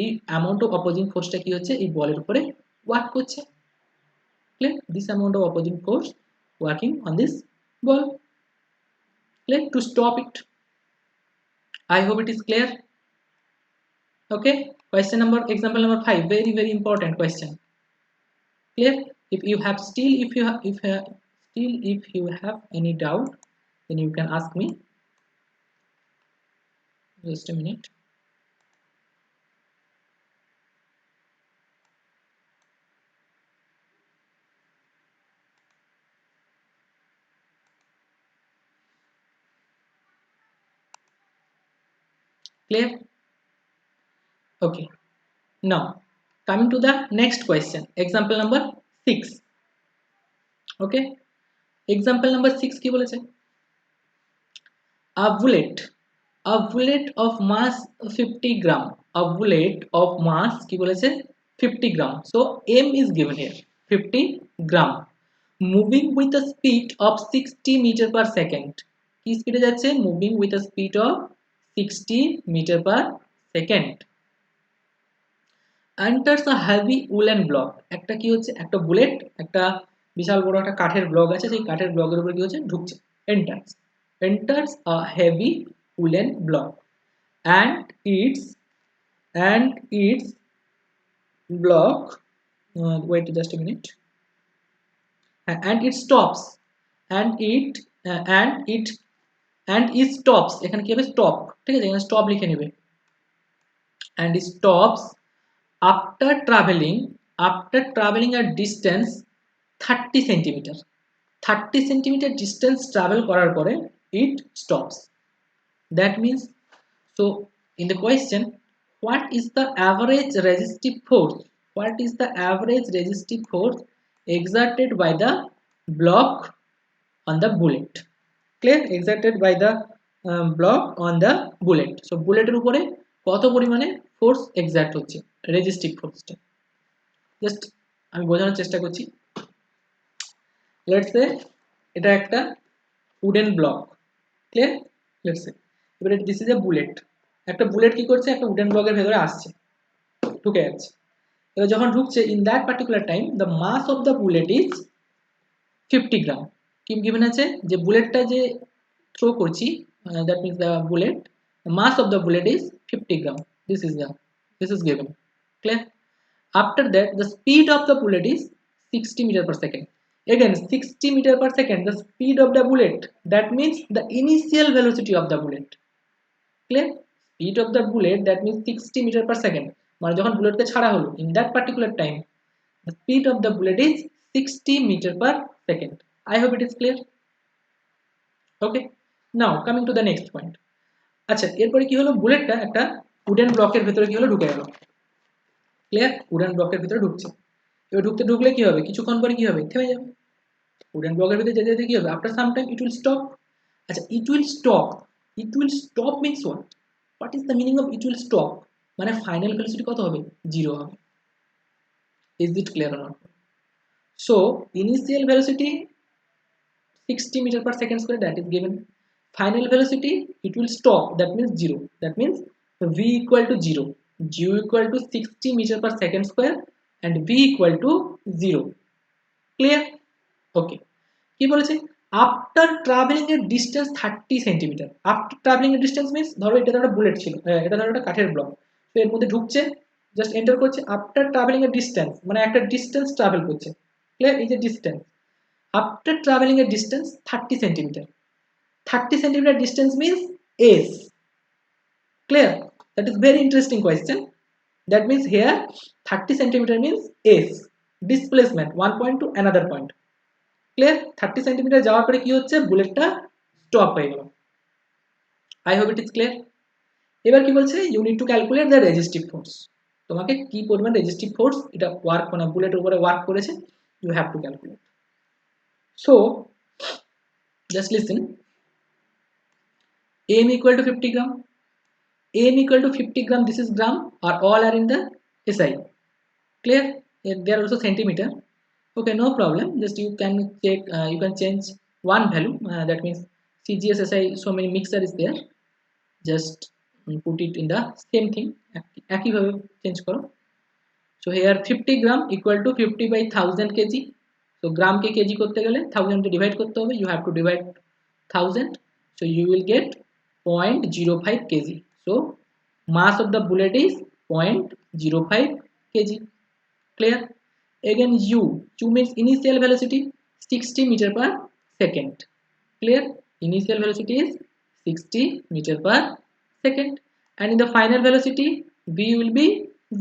এই amount of opposing force টা কি হচ্ছে এই বলের উপরে work করছে clear this amount of opposing force working on this ball clear to stop it I hope it is clear okay question number example number 5 very very important question clear if you have still if you have any doubt then you can ask me just a minute clear okay now coming to the next question example number 6 okay example number 6 কি বলেছে a bullet of mass 50 gram a bullet of mass কি বলেছে 50 gram so m is given here 50 gram moving with a speed of 60 meter per second কি স্পিডে যাচ্ছে moving with a speed of 60 meter per second enters a heavy woolen block একটা কি হচ্ছে একটা bullet একটা বিশাল বড় একটা কাঠের ব্লক আছে সেই কাঠের ব্লকের উপর কি হচ্ছে ঢুকছে enters a heavy woolen block and its block wait just a minute and it stops and it stops এখানে কি হবে stop ঠিক আছে এখানে stop লিখে নেবে and it stops after traveling a distance 30 centimeter 30 centimeter distance travel করার পরে it stops that means so in the question what is the average resistive force exerted by the block on the bullet clear exerted by the block on the bullet. So বুলেটের উপরে কত পরিমাণে force excerpt হচ্ছে, resistive ফোর্সটা। Just আমি বোঝানোর চেষ্টা করছি। Let's say এটা একটা wooden block, clear? Let's say এবারে দিস ইজ এ বুলেট। একটা বুলেট কি করছে, একটা উডেন ব্লকের ভেতরে আসছে, ঢুকে যাচ্ছে। এবার যখন ঢুকছে, in that particular time the mass of the bullet is 50 gram. কি গিভেন আছে, যে বুলেটটা যে থ্রো করছি, that means the bullet, mass of the bullet is 50 gram. This is given, clear? After that the speed of the bullet is 60 meter per second. Again 60 meter per second the speed of the bullet, that means the initial velocity of the bullet, clear? Speed of the bullet, that means 60 meter per second, মানে যখন বুলেটকে ছাড়া হলো, in that particular time the speed of the bullet is 60 meter per second. I hope it is clear. Okay, now coming to the next point. আচ্ছা, এরপরে কি হলো, বুলেটটা একটা wooden ব্লকের ভেতরে কি হলো, ঢুকে গেল, ক্লিয়ার? উডেন ব্লকের ভিতরে ঢুকছে। এবার ঢুকলে কি হবে, কিছুক্ষণ পরে কি হবে, থেমে যাবে। উডেন ব্লকের ভিতরে যেতে যেতে কি হবে, after some time it will stop. আচ্ছা, it will stop means what is the meaning of it will stop? মানে ফাইনাল ভেলোসিটি কত হবে, 0 হবে। Is it clear or not? So initial velocity 60 meter per second square, that is given. Final velocity it will stop, that means 0, that means v equal to 0, g equal to 60 meter per second square and v equal to 0, clear? Okay, কি বলেছে, after traveling a distance 30 centimeter, after traveling a distance means ধরো এটা একটা bullet ছিল, এটা ধরো একটা কাঠের ব্লক, তো এর মধ্যে ঢুকছে, জাস্ট এন্টার করছে, after traveling a distance মানে একটা ডিসটেন্স ট্রাভেল করছে, ক্লিয়ার? এই যে distance, after traveling a distance 30 centimeter, 30 centimeter distance means s, clear? That is very interesting question. That means here 30 centimeter means s, displacement one point to another point, clear? 30 centimeter যাওয়ার পরে কি হচ্ছে, বুলেটটা stop হয়ে গেল। I hope it is clear. এবার কি বলছে, you need to calculate the resistive force, তোমাকে কি পরিমাণ রেজিস্টিভ ফোর্স এটা ওয়ার্ক মানে বুলেটের উপরে ওয়ার্ক করেছে, you have to calculate. So just listen, m equal to 50 gram, m equal to 50 gram, this is gram, or all are in the SI, clear? They are also centimeter. Okay, no problem, just you can check, you can change one value, that means CGS SI, so many mixer is there, just put it in the same thing, একই ভাবে change করো। so here 50 gram equal to 50 by 1000 kg, so gram K KG করতে গেলে 1000 কে divide করতে হবে, you have to divide 1000, so you will get 0.05 kg. So mass of the bullet is 0.05 kg, clear? Again u means initial velocity 60 meter per second, clear? Initial velocity is 60 meter per second, and in the final velocity v will be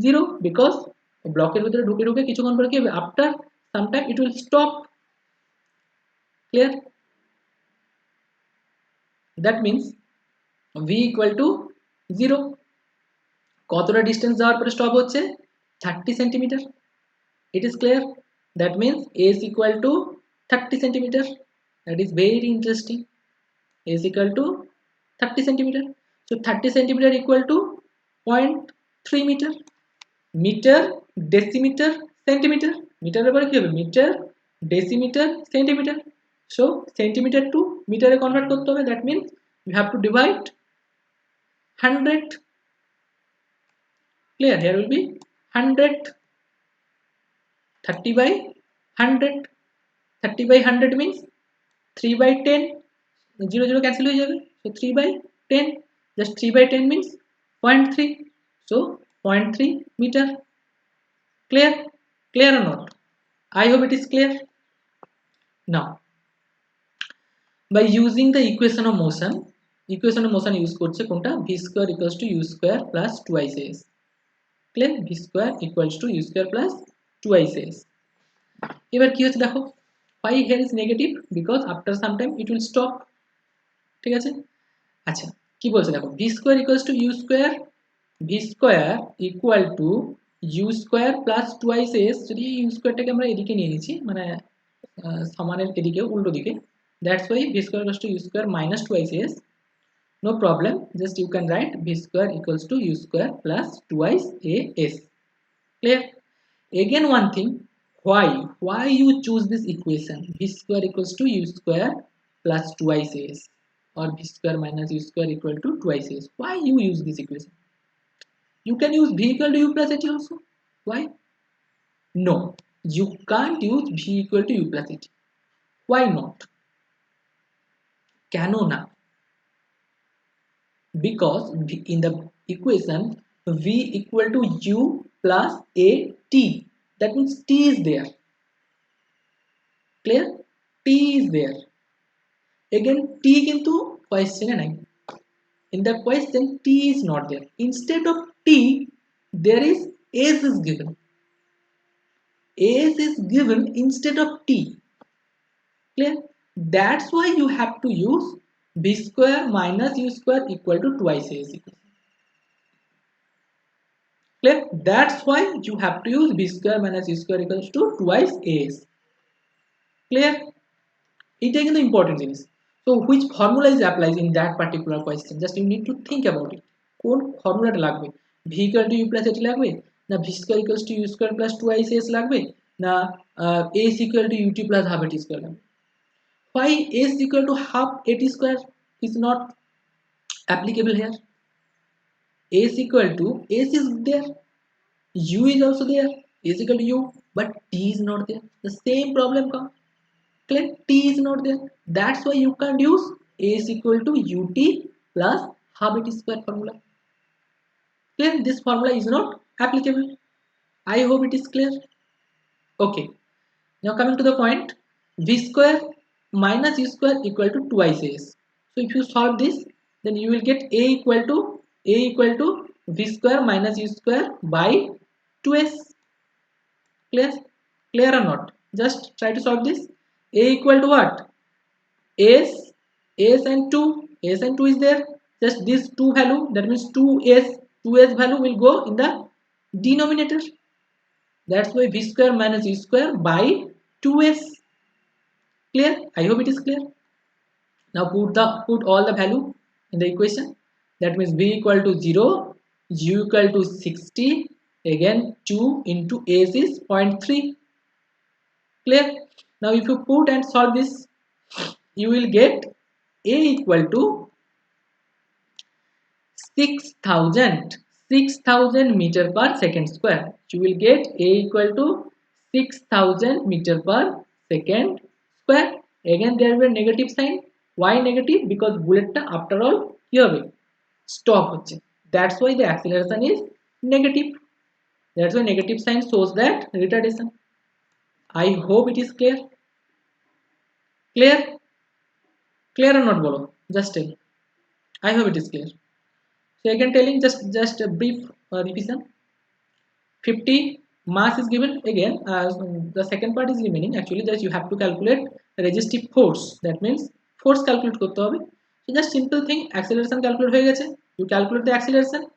0 because ব্লকের ভিতরে ঢুকে ঢুকে কিছুক্ষণ পরে কি হবে, after some time it will stop, clear? that means v equal to 0, কতটা distance যাওয়ার পরে স্টপ হচ্ছে, 30 centimetre, it is clear? That means s equal to 30 centimeter, that is very interesting, s equal to 30 centimeter. So 30 centimeter equal to 0.3 meter, meter decimeter centimeter, মিটারের পরে কি হবে, metre decimetre centimetre, so centimetre to মিটারে convert করতে হবে, that means you have to divide 100, clear? Here will be 100, 30 by 100, 30 by 100 means 3 by 10, 0 0 cancel হয়ে যাবে, so 3 by 10, just 3 by 10 means 0.3, so 0.3 meter, clear? Clear or not? I hope it is clear. Now by using the equation of motion use করছে কোনটা, v square equals to u square plus 2ic s, clear? v square equals to u square plus 2ic s. এবার কি হচ্ছে দেখো, why here is negative, because after some time it will stop, ঠিক আছে? আচ্ছা, কি বলছে দেখো, v square equals to u square, v square equal to u square plus 2ic s, যদি u square টাকে আমরা এদিকে নিয়ে নিয়েছি মানে সমানের এদিকে উল্টো দিকে, that's why v square equals to u square minus 2ic s, No problem, just you can write v square equals to u square plus twice as. Clear? Again one thing, why you choose this equation v square equals to u square plus twice as, or v square minus u square equal to twice as. Why you use this equation? You can use v equal to u plus at also. Why? No, you can't use v equal to u plus at. Why not? Cano na? Because in the equation v equal to u plus a t, that means t is there. Clear? T is there. Again t into question e nai. In the question t is not there. Instead of t there is s is given. S is given instead of t. Clear? That's why you have to use b square minus u square equal to twice as. Clear? That's why you have to use b square minus u square equals to twice as. Clear? It is the important thing. So which formula is applied in that particular question? Just you need to think about it. কোন ফর্মুলাটা লাগবে? v equal to u plus at লাগবে, না v square equals to u square plus 2as লাগবে, না a is equal to ut plus half at square লাগবে? Why a is equal to half at square is not applicable here? A is equal to s is there, u is also there, a is equal to u, but t is not there. The same problem comes. Clear? T is not there. That's why you can't use a is equal to ut plus half at square formula. Clear? This formula is not applicable. I hope it is clear. Okay. Now coming to the point, v square minus u square equal to twice as. So if you solve this, then you will get a equal to v square minus u square by 2s. Clear? Clear or not? Just try to solve this. A equal to what? S and 2. S and 2 is there. Just this 2 value, that means 2s value will go in the denominator. That's why v square minus u square by 2s. Clear? I hope it is clear. Now put all the value in the equation. That means v equal to 0, u equal to 60. Again 2 into s is 0.3. Clear? Now if you put and solve this, you will get a equal to 6000 meter per second square. You will get a equal to 6000 meter per second square. Again there will be a negative sign. Why negative? Because bullet after all here stop hoche. That's why the acceleration is negative. That's why negative sign shows that retardation. I hope it is clear. Clear? Clear or not bolo? Just tell. I hope it is clear. So again telling just a brief revision. 50 mass is given. Again the second part is remaining. Actually just you have to calculate resistive force. That means force calculate korte hobe. So just simple thing, acceleration calculate hoye geche. You calculate the acceleration.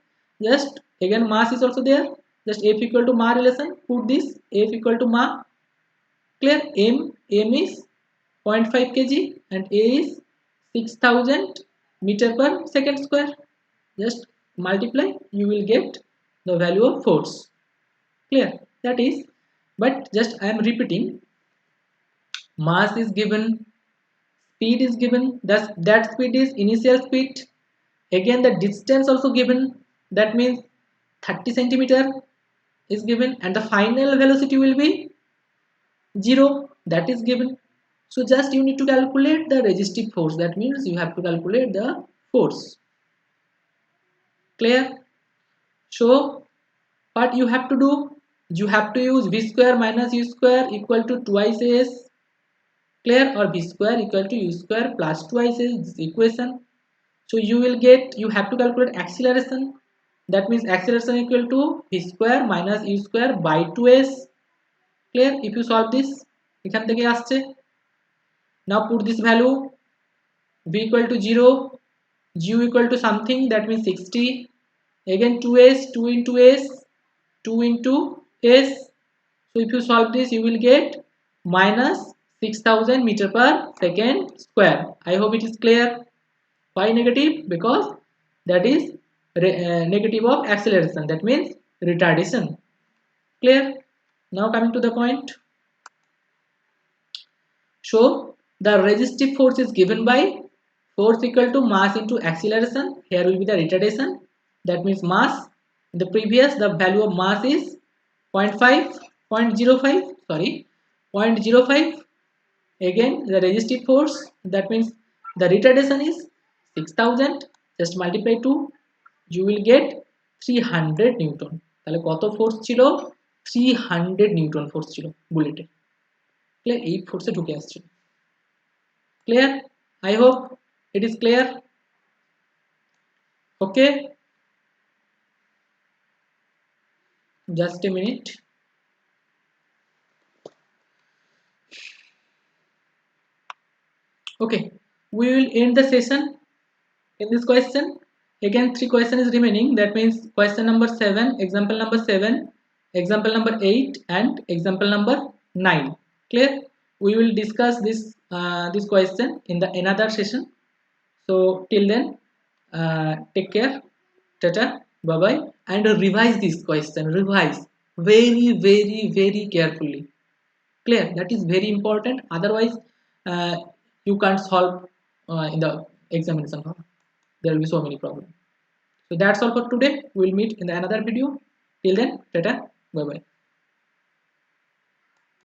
Just again mass is also there. Just F equal to ma relation. Put this F equal to ma. Clear? M is 0.5 kg and A is 6000 meter per second square. Just multiply, you will get the value of force. Clear? That is, but just I am repeating, mass is given, speed is given, that speed is initial speed. Again the distance also given, that means 30 centimeter is given, and the final velocity will be 0, that is given. So just you need to calculate the resistive force. That means you have to calculate the force. Clear? So what you have to do, you have to use v square minus u square equal to twice as. Clear? Or v square equal to u square plus twice as, this equation. So you will get, you have to calculate acceleration. That means acceleration equal to v square minus u square by 2s. Clear? If you solve this, এখান থেকে আসছে. Now put this value, v equal to 0, u equal to something, that means 60. Again 2s, 2 into s, 2 into s. So if you solve this, you will get minus 6000 meter per second square. I hope it is clear. Why negative? Because that is negative of acceleration, that means retardation. Clear? Now coming to the point. So the resistive force is given by force equal to mass into acceleration. Here will be the retardation, that means mass. In the previous, the value of mass is 0.5 0.05, sorry, 0.05. Again the resistive force, that means the retardation is 6000, just multiply 2, you will get 300 Newton. তাহলে কত force ছিল? 300 Newton force ছিল বুলেটে। Clear? এই ফোর্সে ঢুকে আসছিল। Clear? I hope it is clear. Okay, just a minute. Okay, we will end the session in this question. Again 3 question is remaining, that means question number 7, example number 7, example number 8 and example number 9. Clear? We will discuss this question in the another session. So till then, take care, tata, bye bye, and revise this question, revise very carefully. Clear? That is very important, otherwise you can't solve in the examination hall. There will be so many problems. So that's all for today. We'll meet in the another video. Till then, tata, bye bye.